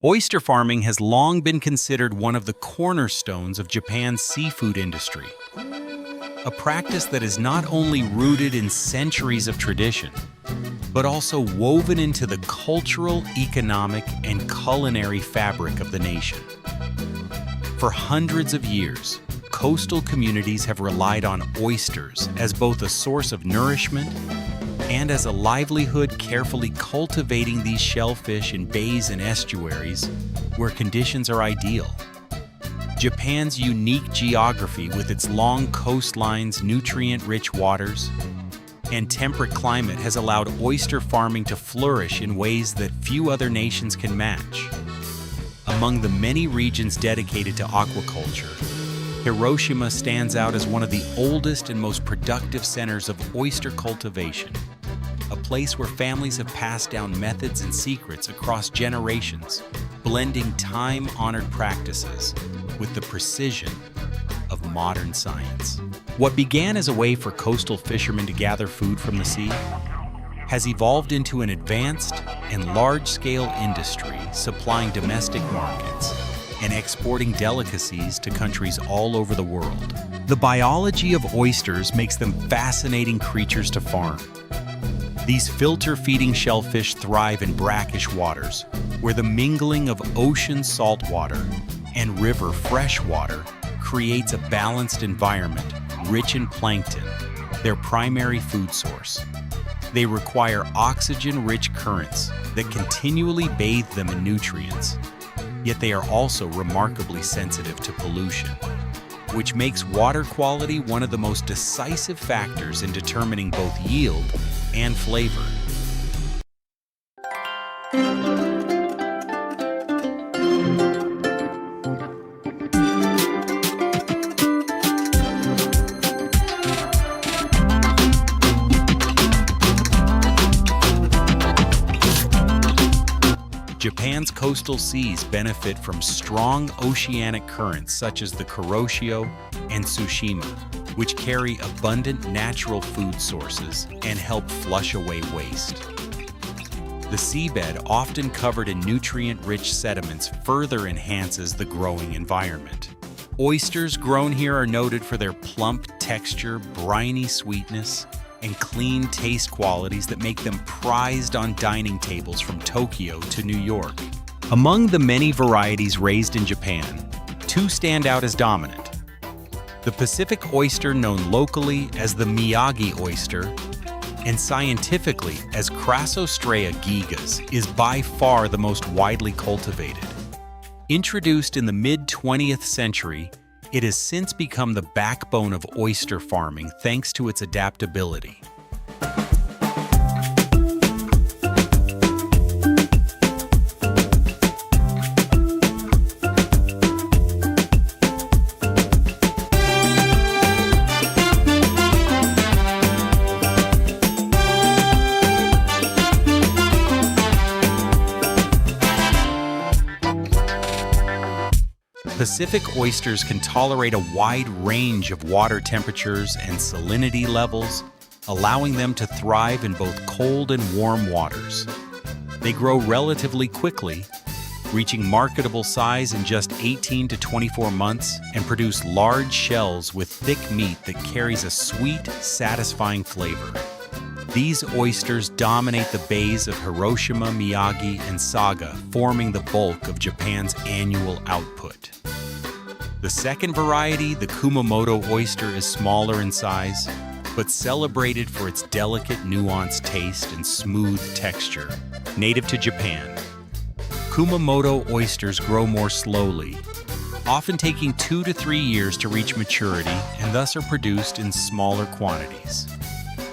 Oyster farming has long been considered one of the cornerstones of Japan's seafood industry, a practice that is not only rooted in centuries of tradition, but also woven into the cultural, economic, and culinary fabric of the nation. For hundreds of years, coastal communities have relied on oysters as both a source of nourishment and as a livelihood, carefully cultivating these shellfish in bays and estuaries where conditions are ideal. Japan's unique geography with its long coastlines, nutrient-rich waters, and temperate climate has allowed oyster farming to flourish in ways that few other nations can match. Among the many regions dedicated to aquaculture, Hiroshima stands out as one of the oldest and most productive centers of oyster cultivation, a place where families have passed down methods and secrets across generations, blending time-honored practices with the precision of modern science. What began as a way for coastal fishermen to gather food from the sea has evolved into an advanced and large-scale industry supplying domestic markets and exporting delicacies to countries all over the world. The biology of oysters makes them fascinating creatures to farm. These filter-feeding shellfish thrive in brackish waters, where the mingling of ocean salt water and river fresh water creates a balanced environment rich in plankton, their primary food source. They require oxygen-rich currents that continually bathe them in nutrients, yet they are also remarkably sensitive to pollution, which makes water quality one of the most decisive factors in determining both yield and flavor. Japan's coastal seas benefit from strong oceanic currents such as the Kuroshio and Tsushima, which carry abundant natural food sources and help flush away waste. The seabed, often covered in nutrient-rich sediments, further enhances the growing environment. Oysters grown here are noted for their plump texture, briny sweetness, and clean taste qualities that make them prized on dining tables from Tokyo to New York. Among the many varieties raised in Japan, two stand out as dominant. The Pacific oyster, known locally as the Miyagi oyster and scientifically as Crassostrea gigas, is by far the most widely cultivated. Introduced in the mid-20th century, it has since become the backbone of oyster farming thanks to its adaptability. Pacific oysters can tolerate a wide range of water temperatures and salinity levels, allowing them to thrive in both cold and warm waters. They grow relatively quickly, reaching marketable size in just 18 to 24 months, and produce large shells with thick meat that carries a sweet, satisfying flavor. These oysters dominate the bays of Hiroshima, Miyagi, and Saga, forming the bulk of Japan's annual output. The second variety, the Kumamoto oyster, is smaller in size, but celebrated for its delicate, nuanced taste and smooth texture. Native to Japan, Kumamoto oysters grow more slowly, often taking 2 to 3 years to reach maturity, and thus are produced in smaller quantities.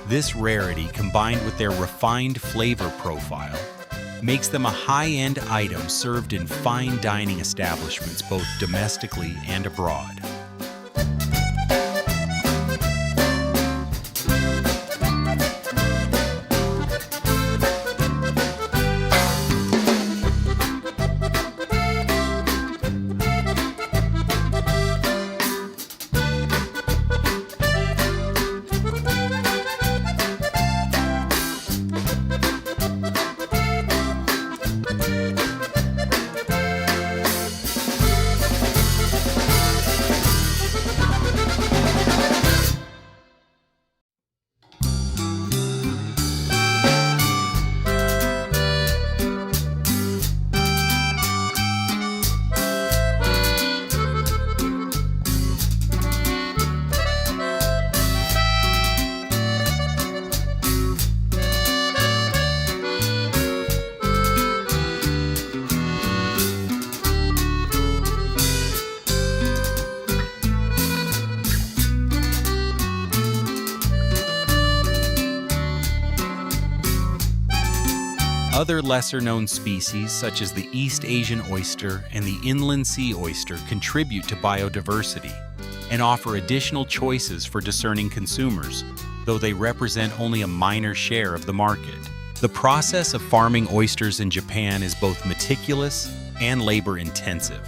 This rarity, combined with their refined flavor profile, makes them a high-end item served in fine dining establishments both domestically and abroad. Other lesser-known species, such as the East Asian oyster and the inland sea oyster, contribute to biodiversity and offer additional choices for discerning consumers, though they represent only a minor share of the market. The process of farming oysters in Japan is both meticulous and labor-intensive,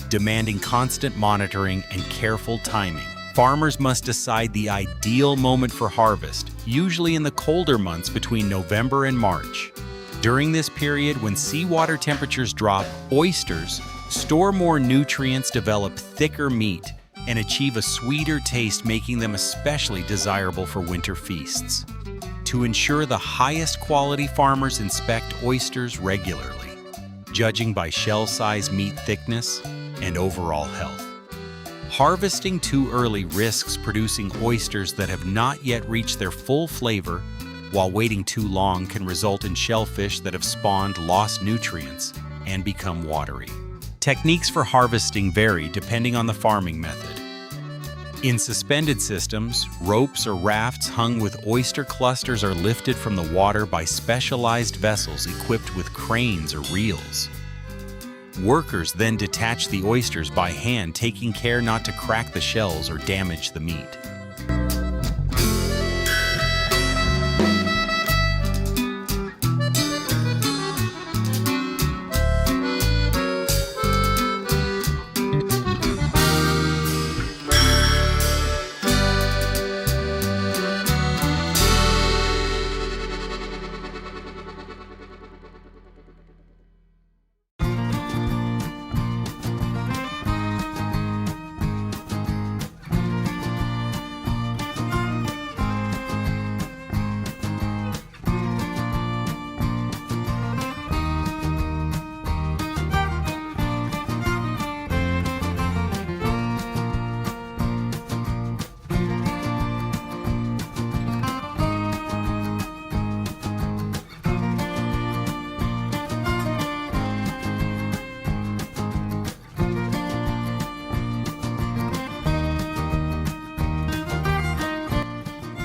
demanding constant monitoring and careful timing. Farmers must decide the ideal moment for harvest, usually in the colder months between November and March. During this period, when seawater temperatures drop, oysters store more nutrients, develop thicker meat, and achieve a sweeter taste, making them especially desirable for winter feasts. To ensure the highest quality, farmers inspect oysters regularly, judging by shell size, meat thickness, and overall health. Harvesting too early risks producing oysters that have not yet reached their full flavor, while waiting too long can result in shellfish that have spawned lost nutrients and become watery. Techniques for harvesting vary depending on the farming method. In suspended systems, ropes or rafts hung with oyster clusters are lifted from the water by specialized vessels equipped with cranes or reels. Workers then detach the oysters by hand, taking care not to crack the shells or damage the meat.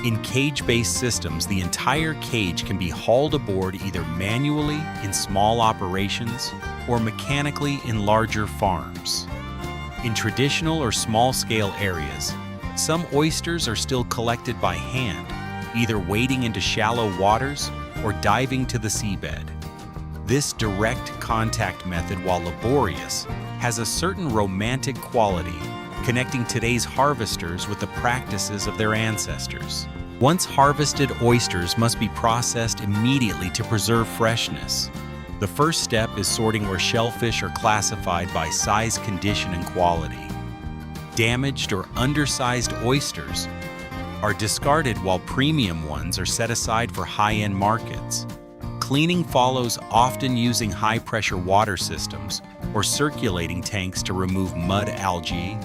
In cage-based systems, the entire cage can be hauled aboard either manually in small operations or mechanically in larger farms. In traditional or small-scale areas, some oysters are still collected by hand, either wading into shallow waters or diving to the seabed. This direct contact method, while laborious, has a certain romantic quality, connecting today's harvesters with the practices of their ancestors. Once harvested, oysters must be processed immediately to preserve freshness. The first step is sorting, where shellfish are classified by size, condition, and quality. Damaged or undersized oysters are discarded, while premium ones are set aside for high-end markets. Cleaning follows, often using high-pressure water systems or circulating tanks to remove mud, algae,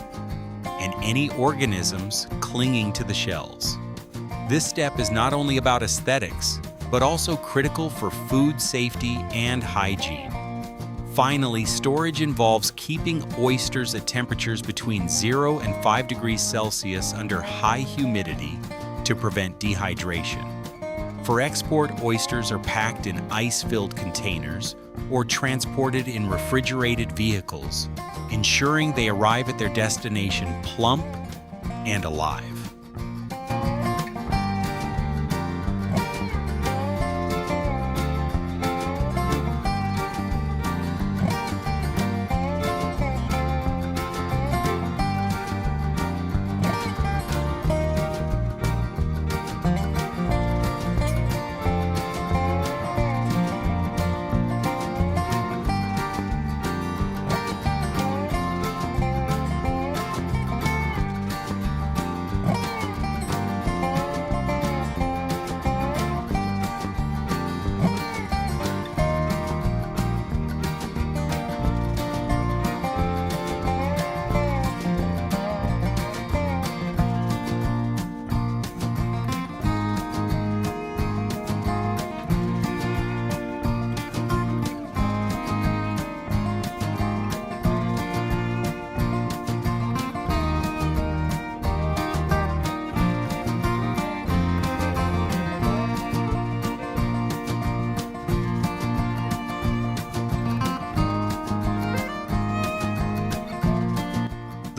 and any organisms clinging to the shells. This step is not only about aesthetics, but also critical for food safety and hygiene. Finally, storage involves keeping oysters at temperatures between 0 and 5 degrees Celsius under high humidity to prevent dehydration. For export, oysters are packed in ice-filled containers or transported in refrigerated vehicles, ensuring they arrive at their destination plump and alive.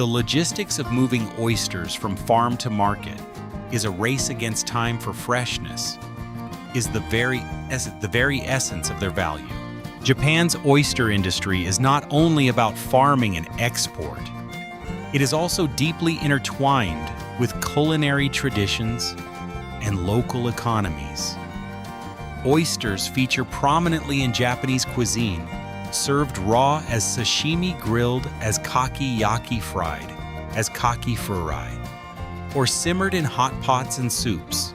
The logistics of moving oysters from farm to market is a race against time for freshness, is the very essence of their value. Japan's oyster industry is not only about farming and export, it is also deeply intertwined with culinary traditions and local economies. Oysters feature prominently in Japanese cuisine, served raw as sashimi, grilled as kakiyaki, fried as kaki furai, or simmered in hot pots and soups.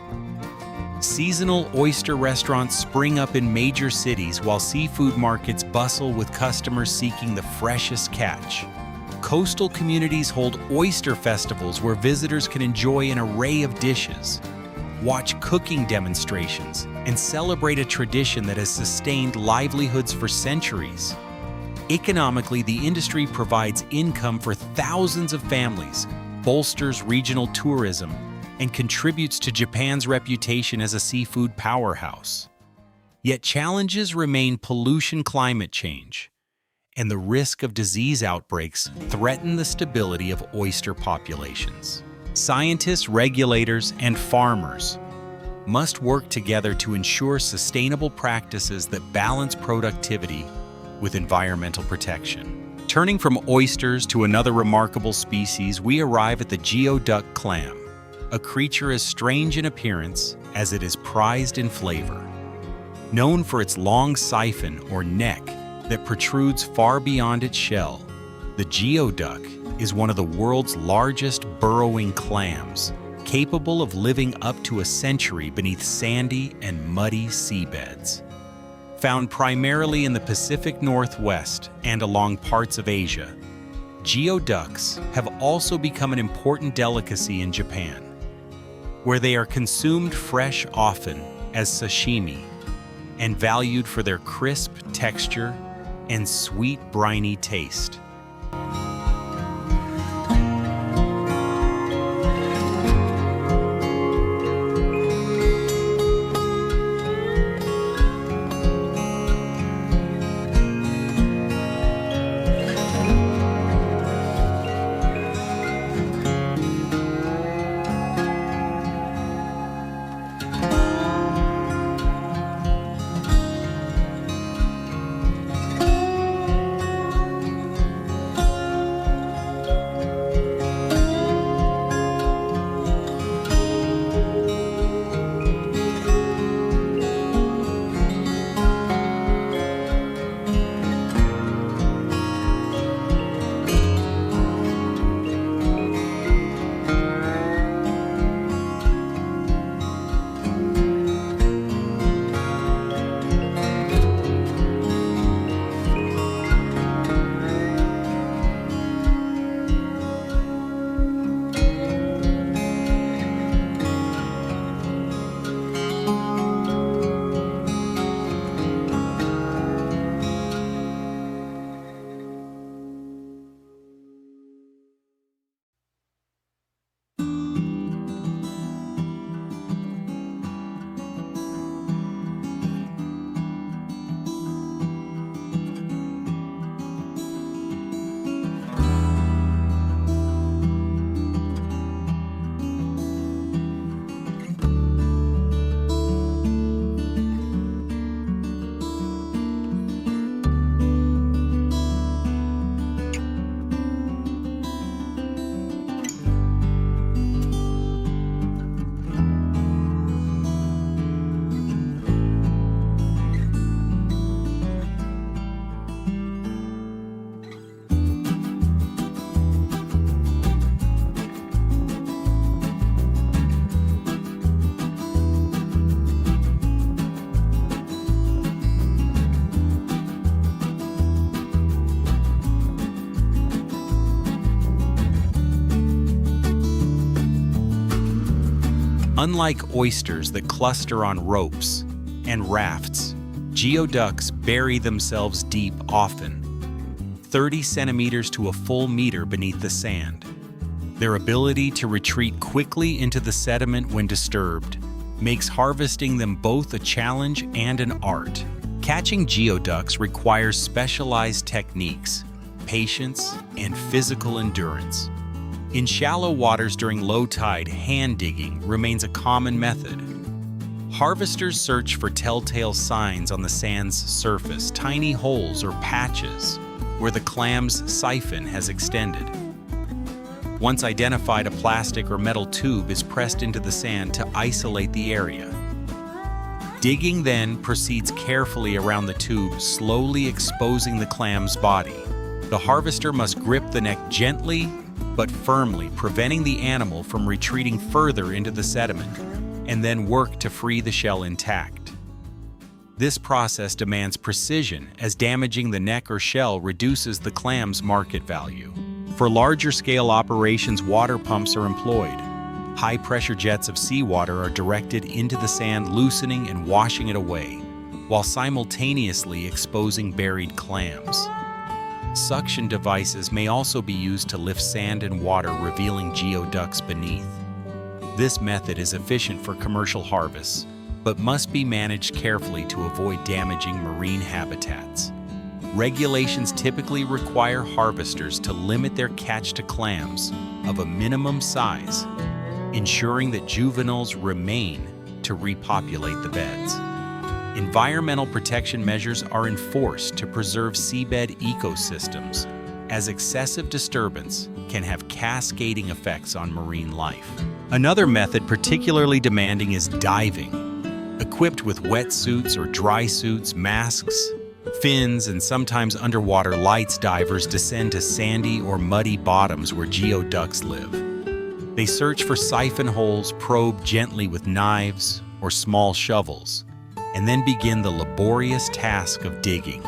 Seasonal oyster restaurants spring up in major cities while seafood markets bustle with customers seeking the freshest catch. Coastal communities hold oyster festivals where visitors can enjoy an array of dishes, watch cooking demonstrations, and celebrate a tradition that has sustained livelihoods for centuries. Economically, the industry provides income for thousands of families, bolsters regional tourism, and contributes to Japan's reputation as a seafood powerhouse. Yet challenges remain: pollution, climate change, and the risk of disease outbreaks threaten the stability of oyster populations. Scientists, regulators, and farmers must work together to ensure sustainable practices that balance productivity with environmental protection. Turning from oysters to another remarkable species, we arrive at the geoduck clam, a creature as strange in appearance as it is prized in flavor. Known for its long siphon or neck that protrudes far beyond its shell, the geoduck is one of the world's largest burrowing clams, capable of living up to a century beneath sandy and muddy seabeds. Found primarily in the Pacific Northwest and along parts of Asia, geoducks have also become an important delicacy in Japan, where they are consumed fresh, often as sashimi, and valued for their crisp texture and sweet, briny taste. Unlike oysters that cluster on ropes and rafts, geoducks bury themselves deep, often 30 centimeters to a full meter beneath the sand. Their ability to retreat quickly into the sediment when disturbed makes harvesting them both a challenge and an art. Catching geoducks requires specialized techniques, patience, and physical endurance. In shallow waters during low tide, hand digging remains a common method. Harvesters search for telltale signs on the sand's surface, tiny holes or patches where the clam's siphon has extended. Once identified, a plastic or metal tube is pressed into the sand to isolate the area. Digging then proceeds carefully around the tube, slowly exposing the clam's body. The harvester must grip the neck gently but firmly, preventing the animal from retreating further into the sediment, and then work to free the shell intact. This process demands precision, as damaging the neck or shell reduces the clam's market value. For larger-scale operations, water pumps are employed. High-pressure jets of seawater are directed into the sand, loosening and washing it away, while simultaneously exposing buried clams. Suction devices may also be used to lift sand and water, revealing geoducks beneath. This method is efficient for commercial harvests, but must be managed carefully to avoid damaging marine habitats. Regulations typically require harvesters to limit their catch to clams of a minimum size, ensuring that juveniles remain to repopulate the beds. Environmental protection measures are enforced to preserve seabed ecosystems, as excessive disturbance can have cascading effects on marine life. Another method particularly demanding is diving. Equipped with wetsuits or dry suits, masks, fins, and sometimes underwater lights, divers descend to sandy or muddy bottoms where geoducks live. They search for siphon holes, probe gently with knives or small shovels, and then begin the laborious task of digging.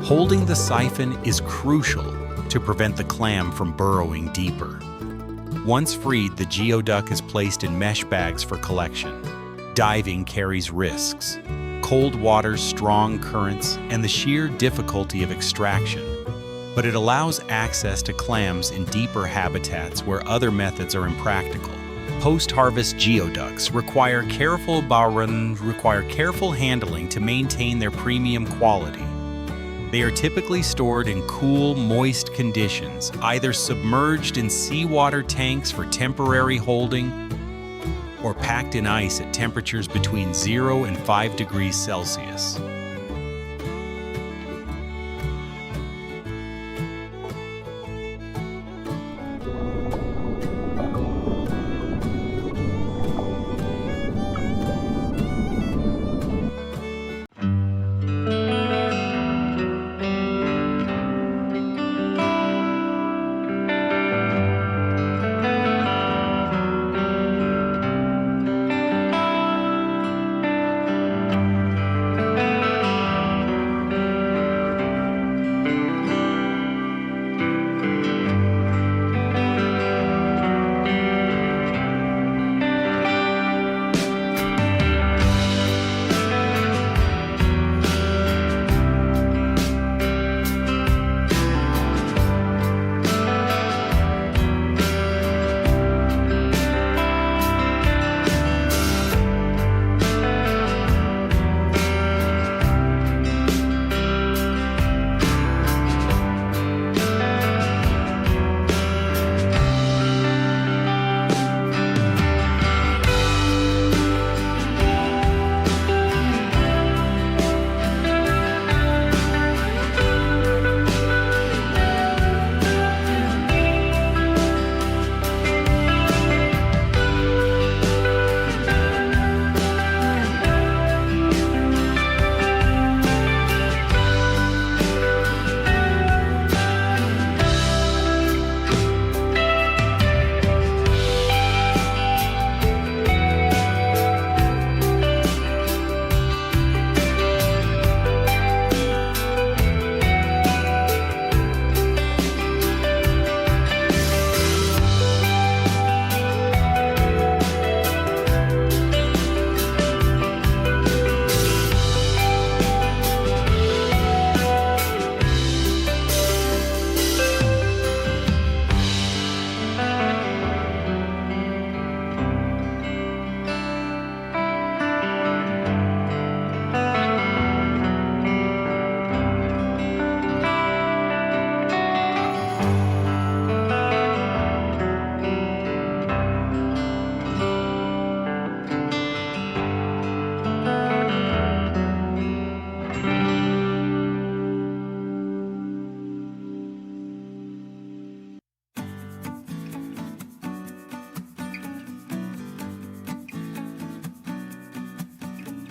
Holding the siphon is crucial to prevent the clam from burrowing deeper. Once freed, the geoduck is placed in mesh bags for collection. Diving carries risks. cold water, strong currents, and the sheer difficulty of extraction. But it allows access to clams in deeper habitats where other methods are impractical. Post-harvest geoducks require careful handling to maintain their premium quality. They are typically stored in cool, moist conditions, either submerged in seawater tanks for temporary holding or packed in ice at temperatures between 0 and 5 degrees Celsius.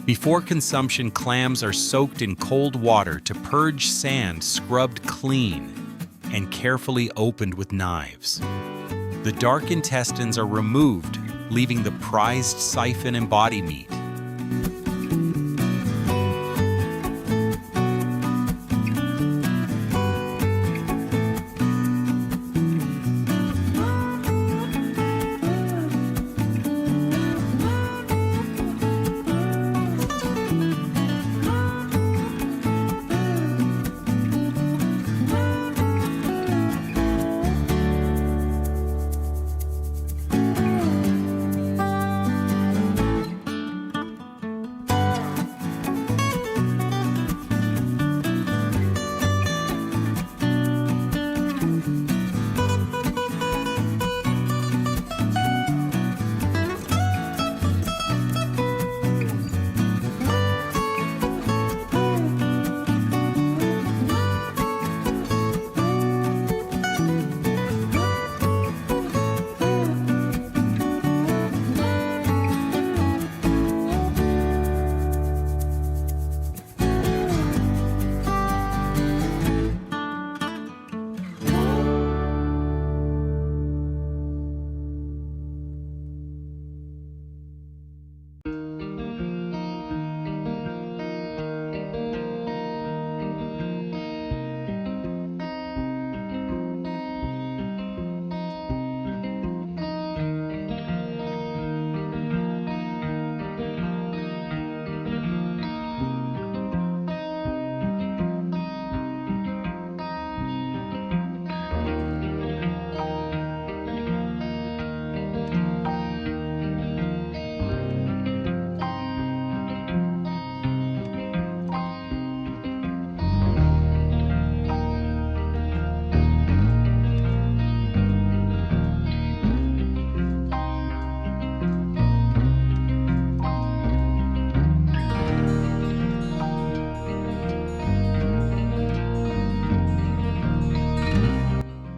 Before consumption, clams are soaked in cold water to purge sand, scrubbed clean, and carefully opened with knives. The dark intestines are removed, leaving the prized siphon and body meat.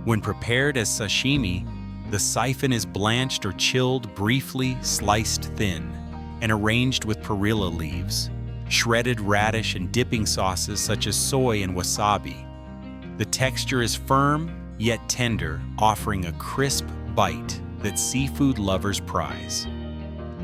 When prepared as sashimi, the siphon is blanched or chilled briefly, sliced thin, and arranged with perilla leaves, shredded radish, and dipping sauces such as soy and wasabi. The texture is firm, yet tender, offering a crisp bite that seafood lovers prize.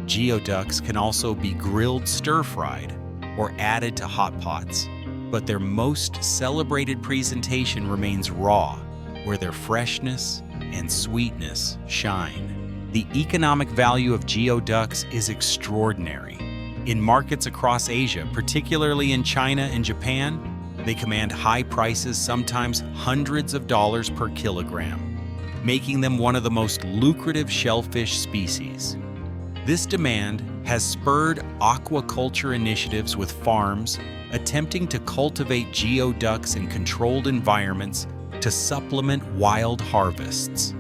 Geoducks can also be grilled stir-fried or added to hot pots, but their most celebrated presentation remains raw, where their freshness and sweetness shine. The economic value of geoducks is extraordinary. In markets across Asia, particularly in China and Japan, they command high prices, sometimes hundreds of dollars per kilogram, making them one of the most lucrative shellfish species. This demand has spurred aquaculture initiatives with farms attempting to cultivate geoducks in controlled environments to supplement wild harvests.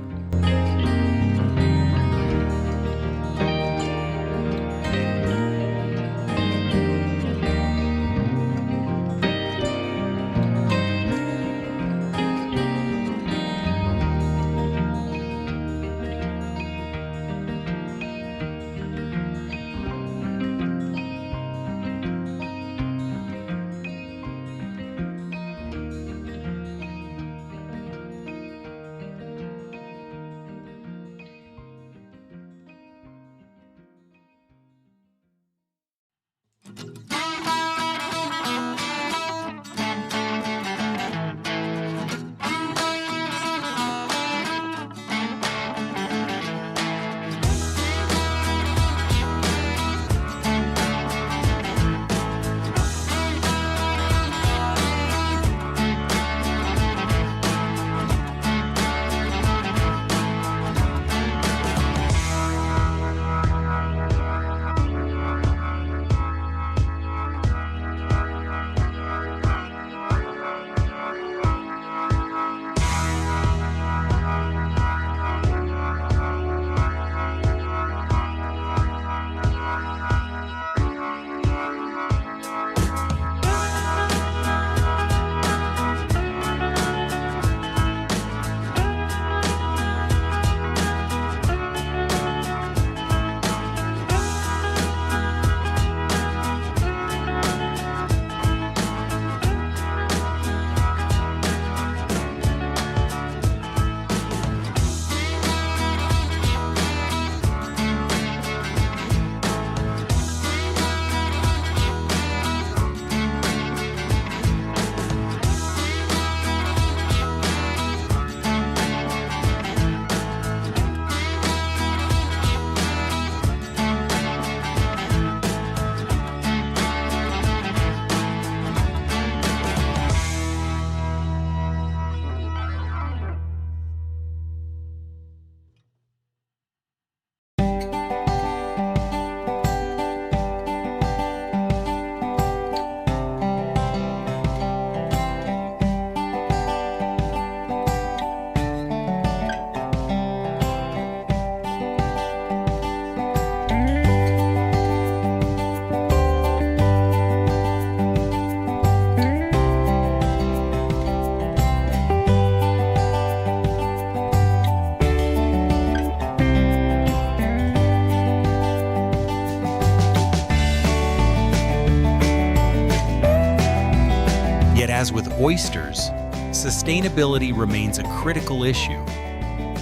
As with oysters, sustainability remains a critical issue.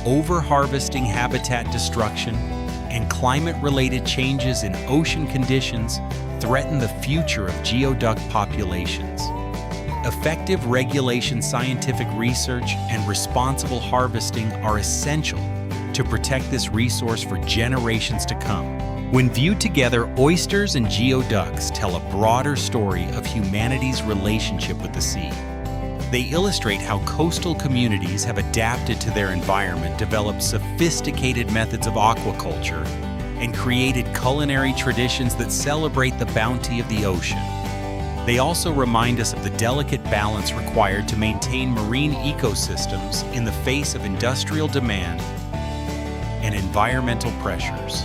Over-harvesting, habitat destruction, and climate-related changes in ocean conditions threaten the future of geoduck populations. Effective regulation, scientific research, and responsible harvesting are essential to protect this resource for generations to come. When viewed together, oysters and geoducks tell a broader story of humanity's relationship with the sea. They illustrate how coastal communities have adapted to their environment, developed sophisticated methods of aquaculture, and created culinary traditions that celebrate the bounty of the ocean. They also remind us of the delicate balance required to maintain marine ecosystems in the face of industrial demand and environmental pressures.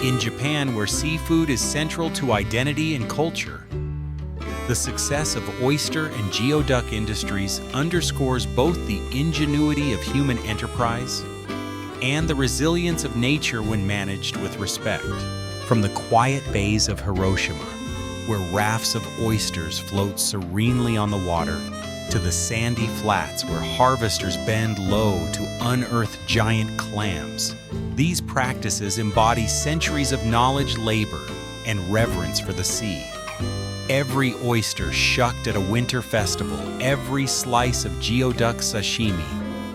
In Japan, where seafood is central to identity and culture, the success of oyster and geoduck industries underscores both the ingenuity of human enterprise and the resilience of nature when managed with respect. From the quiet bays of Hiroshima, where rafts of oysters float serenely on the water, to the sandy flats where harvesters bend low to unearth giant clams, these practices embody centuries of knowledge, labor, and reverence for the sea. Every oyster shucked at a winter festival, every slice of geoduck sashimi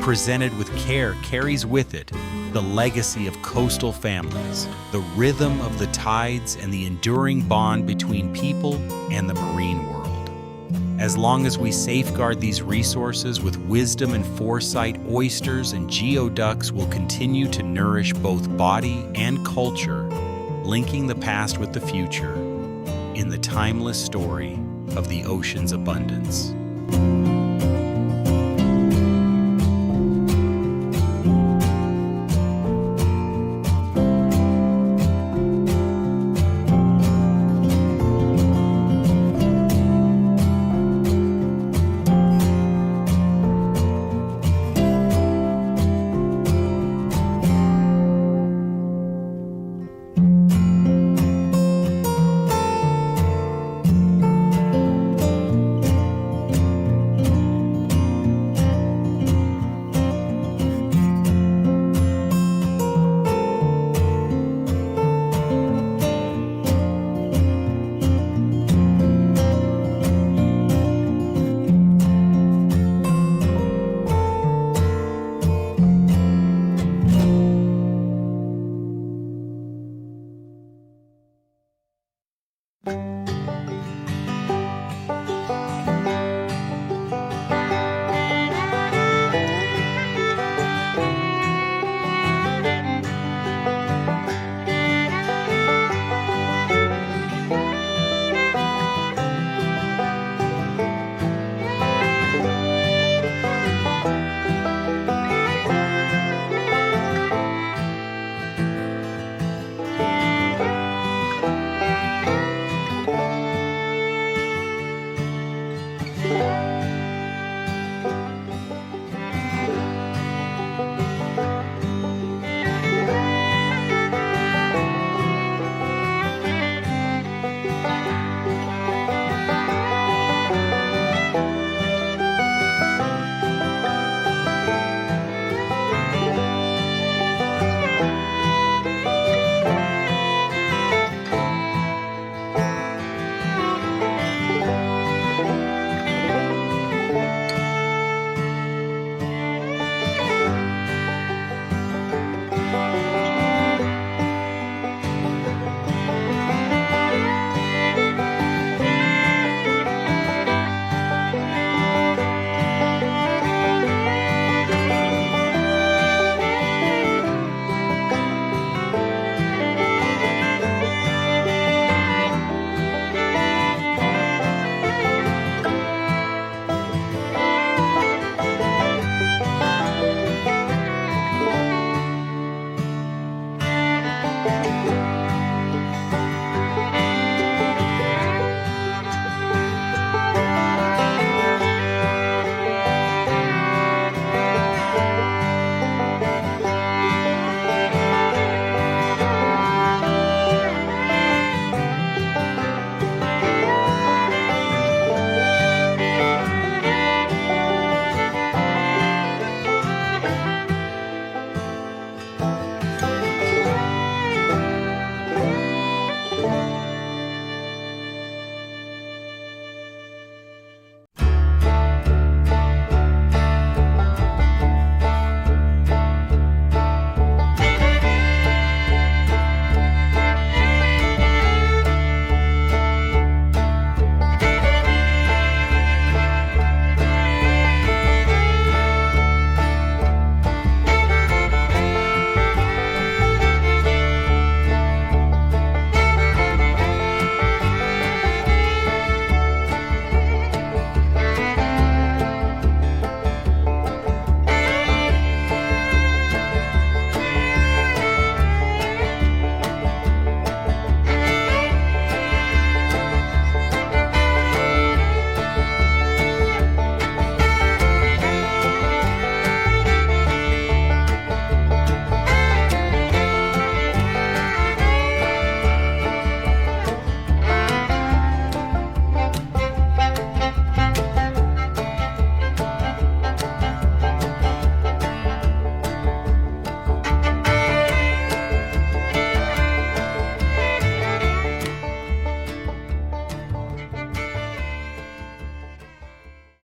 presented with care carries with it the legacy of coastal families, the rhythm of the tides, and the enduring bond between people and the marine world. As long as we safeguard these resources with wisdom and foresight, oysters and geoducks will continue to nourish both body and culture, linking the past with the future in the timeless story of the ocean's abundance.